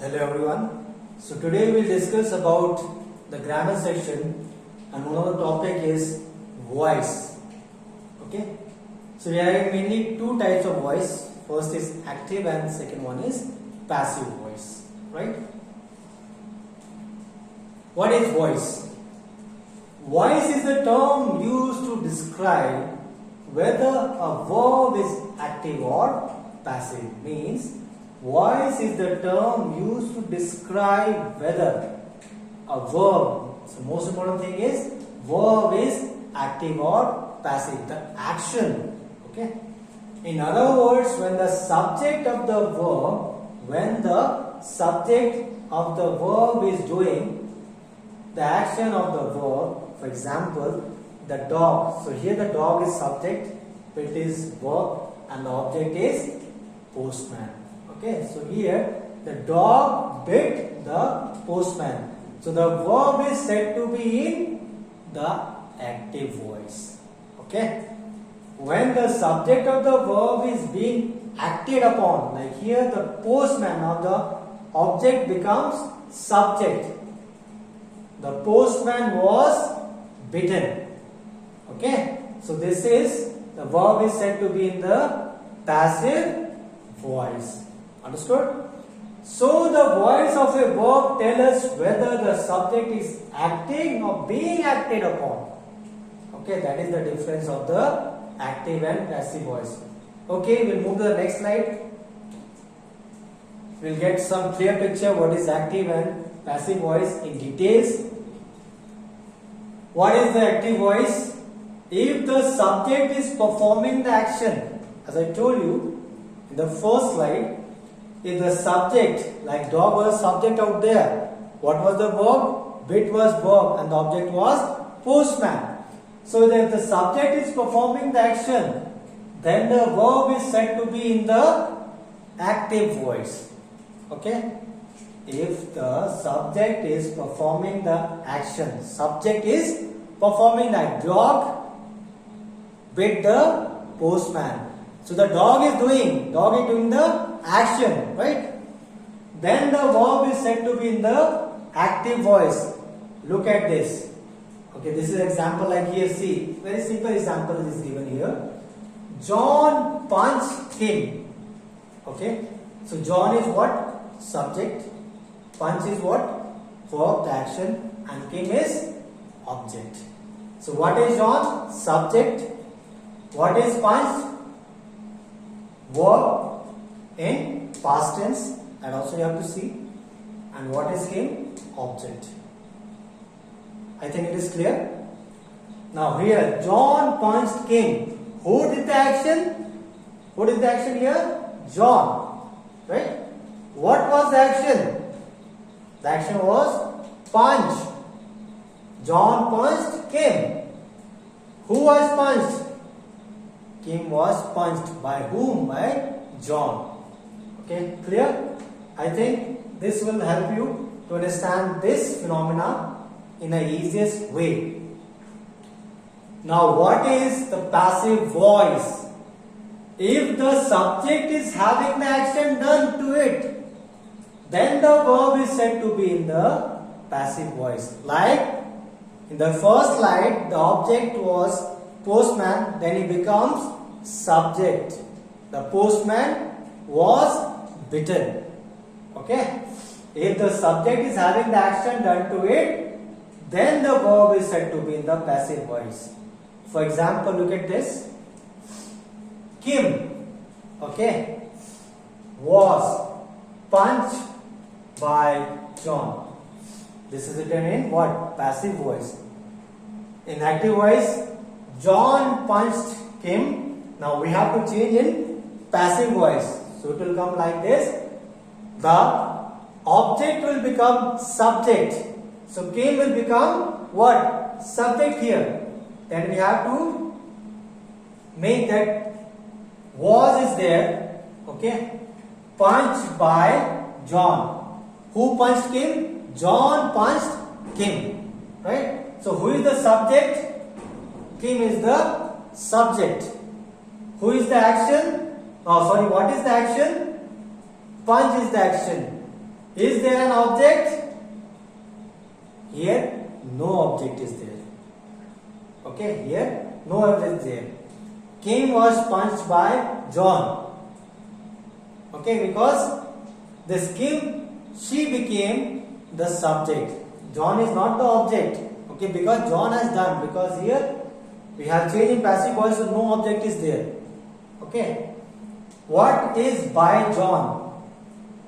Hello everyone. So today we will discuss about the grammar section and one of the topic is voice. Okay. So we are having mainly two types of voice. First is active and second one is passive voice. Right? What is voice? Voice is the term used to describe whether a verb is active or passive. Means voice is the term used to describe whether a verb, so most important thing is verb is active or passive, the action. Okay. In other words, when the subject of the verb is doing the action of the verb, for example, the dog. So here the dog is subject, it is verb, and the object is postman. Okay, so here the dog bit the postman. So the verb is said to be in the active voice. Okay, when the subject of the verb is being acted upon, like here the postman or the object becomes subject. The postman was bitten. Okay, so this is the verb is said to be in the passive voice. Understood? So the voice of a verb tells us whether the subject is acting or being acted upon. Okay, that is the difference of the active and passive voice. Okay, we'll move to the next slide. We'll get some clear picture what is active and passive voice in details. What is the active voice? If the subject is performing the action, as I told you in the first slide, if the subject, like dog was subject out there, what was the verb? Bit was verb and the object was postman. So if the subject is performing the action, then the verb is said to be in the active voice. Okay? If the subject is performing the action, subject is performing that dog bit the postman. So the dog is doing the action, right? Then the verb is said to be in the active voice. Look at this. Okay, this is example like here. See, very simple example is given here. John punched Kim. Okay, so John is what? Subject. Punch is what? Verb, the action, and Kim is object. So what is John? Subject. What is punched? Verb in past tense, and also you have to see. And what is Kim? Object. I think it is clear. Now here, John punched Kim. Who did the action? Who did the action here? John. Right? What was the action? The action was punch. John punched Kim. Who was punched? Kim was punched. By whom? By John. Okay, clear? I think this will help you to understand this phenomena in the easiest way. Now, what is the passive voice? If the subject is having the action done to it, then the verb is said to be in the passive voice. Like in the first slide, the object was postman, then he becomes subject. The postman was bitten. Okay? If the subject is having the action done to it, then the verb is said to be in the passive voice. For example, look at this. Kim, okay, was punched by John. This is written in what? Passive voice. In active voice, John punched Kim. Now we have to change in passive voice. So it will come like this. The object will become subject. So Kim will become what? Subject here. Then we have to make that was is there. Okay. Punched by John. Who punched Kim? John punched Kim. Right? So who is the subject? Kim is the subject. Who is the action? What is the action? Punch is the action. Is there an object? Here no object is there. Okay, here no object is there. Kim was punched by John. Okay, because this Kim, she became the subject. John is not the object. Okay, because John has done. Because here we have changed in passive voice, so no object is there. Okay. What is by John?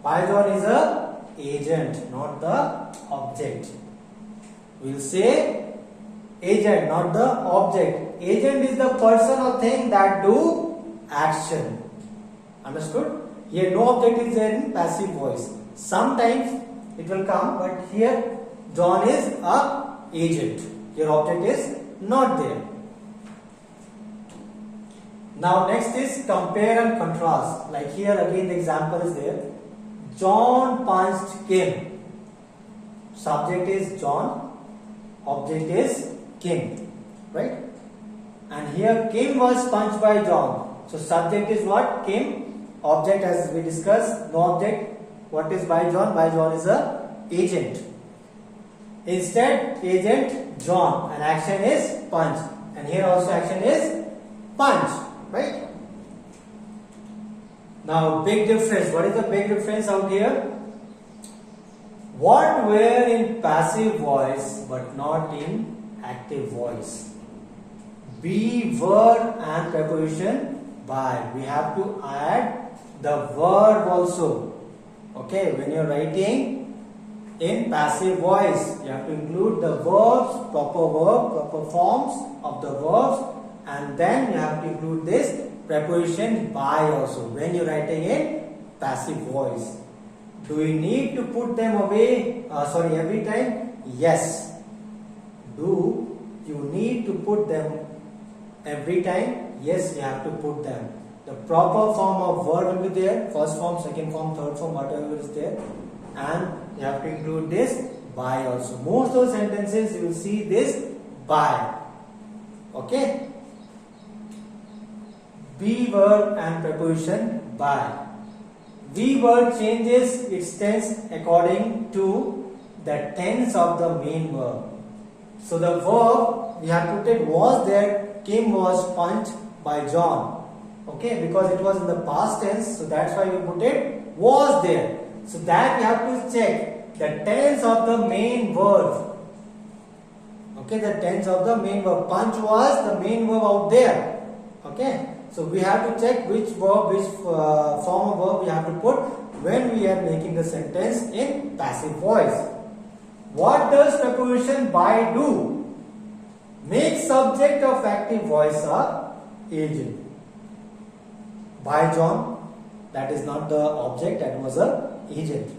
By John is a agent, not the object. We will say agent, not the object. Agent is the person or thing that do action. Understood? Here no object is there in passive voice. Sometimes it will come, but here John is a agent. Your object is not there. Now next is compare and contrast. Like here again the example is there. John punched Kim. Subject is John, object is Kim, right? And here Kim was punched by John. So subject is what? Kim. Object, as we discussed, no object. What is by John? By John is a agent. Instead, agent John, and action is punch. And here also action is punch, right? Now big difference. What is the big difference out here? What were in passive voice but not in active voice? Be, were and preposition by. We have to add the verb also. Okay, when you are writing in passive voice, you have to include the verbs, proper forms of the verbs, and then you have to include this preposition by also when you are writing in passive voice. Do you need to put them away? Every time? Yes. Do you need to put them every time? Yes, you have to put them. The proper form of word will be there. First form, second form, third form, whatever is there. And you have to include this by also. Most of the sentences you will see this by. Okay. Be verb and preposition by. Be verb changes its tense according to the tense of the main verb. So the verb we have put it was there. Kim was punched by John. Okay, because it was in the past tense, so that's why we put it was there. So that we have to check the tense of the main verb. Okay, the tense of the main verb. Punch was the main verb out there. Okay, so we have to check which verb, which form of verb we have to put when we are making the sentence in passive voice. What does preposition by do? Make subject of active voice a agent. By John, that is not the object, that was a agent.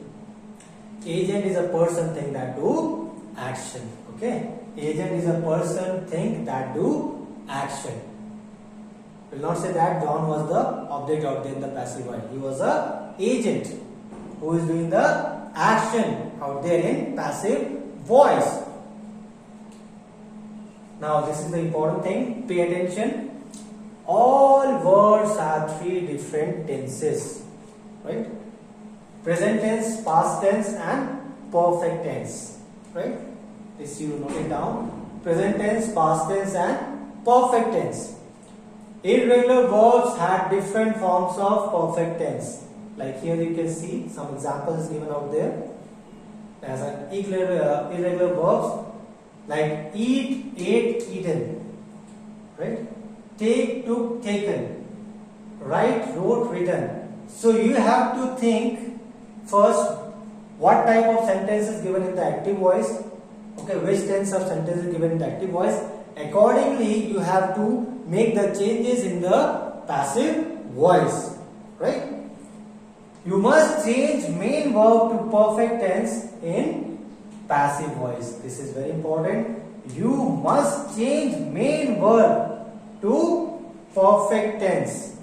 Agent is a person, thing that do action. Okay, agent is a person, thing that do action. Will not say that John was the object out there in the passive voice. He was a agent who is doing the action out there in passive voice. Now this is the important thing. Pay attention. All words have three different tenses, right? Present tense, past tense and perfect tense, right? This you note it down. Present tense, past tense and perfect tense. Irregular verbs have different forms of perfect tense. Like here you can see some examples given out there. As an irregular verbs like eat, ate, eaten, right? Take, took, taken, write, wrote, written. So you have to think first what type of sentence is given in the active voice. Okay, which tense of sentence is given in the active voice. Accordingly, you have to make the changes in the passive voice, right? You must change main verb to perfect tense in passive voice. This is very important. You must change main verb to perfect tense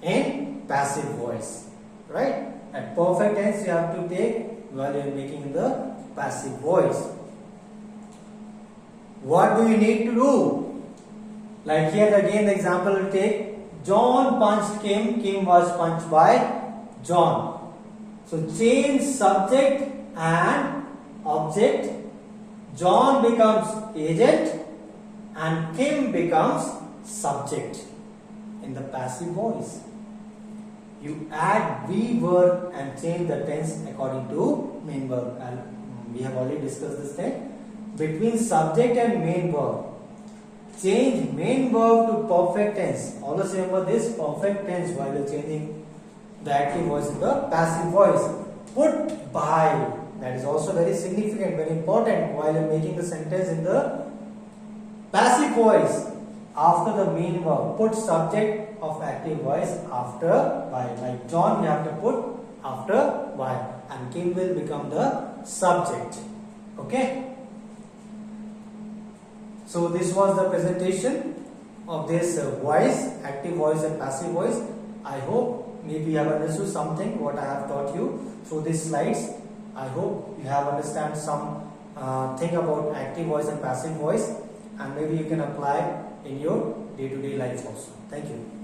in passive voice, right? At perfect tense you have to take while you are making the passive voice. What do you need to do? Like here again the example will take John punched Kim, Kim was punched by John. So change subject and object. John becomes agent and Kim becomes subject in the passive voice. You add V verb and change the tense according to main verb. And we have already discussed this thing. Between subject and main verb, change main verb to perfect tense. Always remember this perfect tense while you're changing the active voice in the passive voice. Put by. That is also very significant, very important while you're making the sentence in the passive voice. After the main verb, put subject of active voice after by. Like John, we have to put after by, and Kim will become the subject. Okay. So this was the presentation of this voice, active voice and passive voice. I hope maybe you have understood something what I have taught you through these slides. I hope you have understand some thing about active voice and passive voice, and maybe you can apply in your day-to-day life also. Thank you.